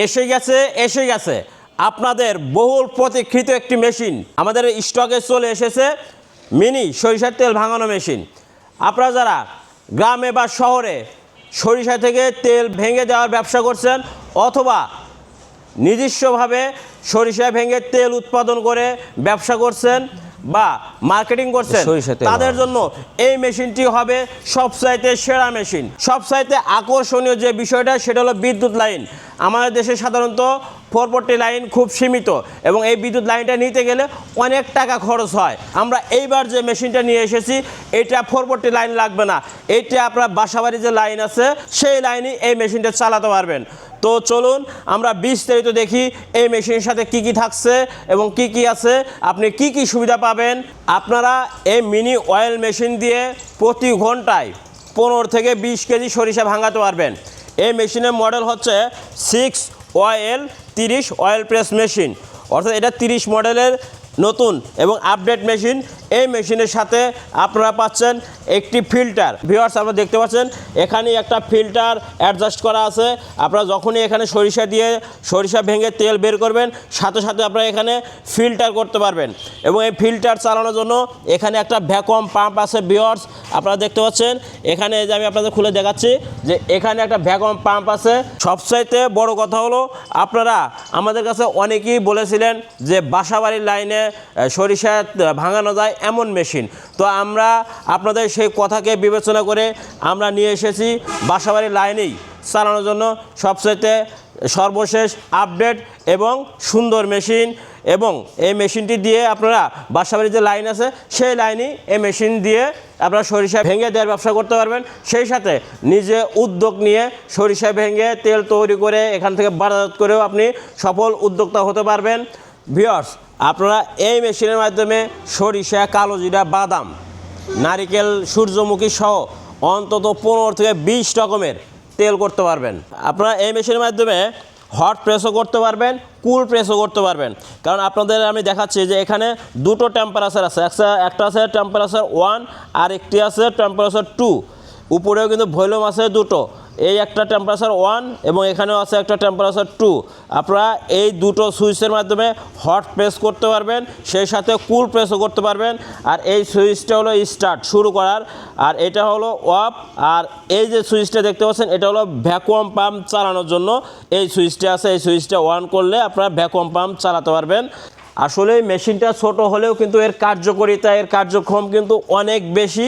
এসে গেছে আপনাদের বহুল প্রতীক্ষিত একটি মেশিন আমাদের স্টকে চলে এসেছে। মিনি সরিষার তেল ভাঙানো মেশিন। আপনারা যারা গ্রামে বা শহরে সরিষা থেকে তেল ভেঙে দেওয়ার ব্যবসা করছেন অথবা নিজস্বভাবে সরিষা ভেঙে তেল উৎপাদন করে ব্যবসা করছেন বা মার্কেটিং করছেন, তাদের জন্য এই মেশিনটি হবে সবচাইতে সেরা মেশিন। সবচাইতে আকর্ষণীয় যে বিষয়টা সেটা হলো বিদ্যুৎ লাইন। আমাদের দেশে সাধারণত 440 লাইন খুব সীমিত এবং এই বিদ্যুৎ লাইনটা নিতে গেলে অনেক টাকা খরচ হয়। আমরা এইবার যে মেশিনটা নিয়ে এসেছি এটা 440 লাইন লাগবে না, এইটা আপনার বাসাবাড়ি যে লাইন আছে সেই লাইনই এই মেশিনটা চালাতে পারবেন। তো চলুন আমরা বিস্তারিত দেখি এই মেশিনের সাথে কি কি থাকছে এবং কি কি আছে, আপনি কি কি সুবিধা পাবেন। আপনারা এই মিনি অয়েল মেশিন দিয়ে প্রতি ঘন্টায় 15 থেকে 20 কেজি সরিষা ভাঙাতে পারবেন। এই মেশিনের মডেল হচ্ছে 6 অয়েল 30 অয়েল প্রেস মেশিন, অর্থাৎ এটা 30 মডেলের নতুন এবং আপডেট মেশিন। এই মেশিনের সাথে আপনারা পাচ্ছেন একটি ফিল্টার। ভিউয়ার্স, আপনারা দেখতে পাচ্ছেন এখানে একটা ফিল্টার অ্যাডজাস্ট করা আছে। আপনারা যখনই এখানে সরিষা ভেঙে তেল বের করবেন সাথে সাথে আপনারা এখানে ফিল্টার করতে পারবেন এবং এই ফিল্টার চালানোর জন্য এখানে একটা ভ্যাকুয়াম পাম্প আছে। ভিউয়ার্স, আপনারা দেখতে পাচ্ছেন এখানে যে আমি আপনাদের খুলে দেখাচ্ছি যে এখানে একটা ভ্যাকুয়াম পাম্প আছে। সবচাইতে বড় কথা হলো আপনারা আমাদের কাছে অনেকেই বলেছিলেন যে বাসাবাড়ির লাইনে সরিষা ভাঙানো যায় এমন মেশিন। তো আমরা আপনাদের সেই কথাকে বিবেচনা করে আমরা নিয়ে এসেছি বাসাবাড়ির লাইনেই চালানোর জন্য সবচাইতে সর্বশেষ আপডেট এবং সুন্দর মেশিন। এবং এই মেশিনটি দিয়ে আপনারা বাসাবাড়ির যে লাইন আছে সেই লাইনই এই মেশিন দিয়ে আপনারা সরিষা ভেঙে দেওয়ার ব্যবসা করতে পারবেন। সেই সাথে নিজে উদ্যোগ নিয়ে সরিষা ভেঙে তেল তৈরি করে এখান থেকে বাজারজাত করেও আপনি সফল উদ্যোক্তা হতে পারবেন। ভিউয়ার্স, আপনারা এই মেশিনের মাধ্যমে সরিষা, কালোজিরা, বাদাম, নারিকেল, সূর্যমুখী সহ অন্তত 15 থেকে 20 রকমের তেল করতে পারবেন। আপনারা এই মেশিনের মাধ্যমে হট প্রেসও করতে পারবেন, কুল প্রেসও করতে পারবেন। কারণ আপনাদের আমি দেখাচ্ছি যে এখানে দুটো টেম্পারেচার আছে, একটা আছে টেম্পারেচার 1 আর একটি আছে টেম্পারেচার 2। উপরেও কিন্তু ভলিউম আছে দুটো, এই একটা টেম্পারেচার 1 এবং এখানেও আছে একটা টেম্পারেচার 2। আপনারা এই দুটো সুইচের মাধ্যমে হট প্রেস করতে পারবেন, সেই সাথে কুল প্রেসও করতে পারবেন। আর এই সুইচটা হলো স্টার্ট শুরু করার, আর এটা হলো অফ। আর এই যে সুইচটা দেখতে পাচ্ছেন এটা হলো ভ্যাকুয়াম পাম্প চালানোর জন্য এই সুইচটা আছে। এই সুইচটা অন করলে আপনারা ভ্যাকুয়াম পাম্প চালাতে পারবেন। আসলে মেশিনটা ছোট হলেও কিন্তু এর কার্যকারিতা, এর কার্যক্ষম কিন্তু অনেক বেশি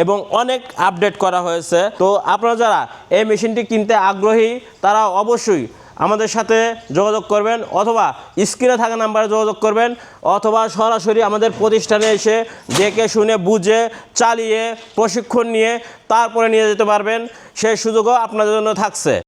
এবং অনেক আপডেট করা হয়েছে। তো আপনারা যারা এই মেশিনটি কিনতে আগ্রহী তারা অবশ্যই আমাদের সাথে যোগাযোগ করবেন, অথবা স্ক্রিনে থাকা নাম্বারে যোগাযোগ করবেন, অথবা সরাসরি আমাদের প্রতিষ্ঠানে এসে দেখে শুনে বুঝে চালিয়ে প্রশিক্ষণ নিয়ে তারপরে নিয়ে যেতে পারবেন। সেই সুযোগও আপনাদের জন্য থাকছে।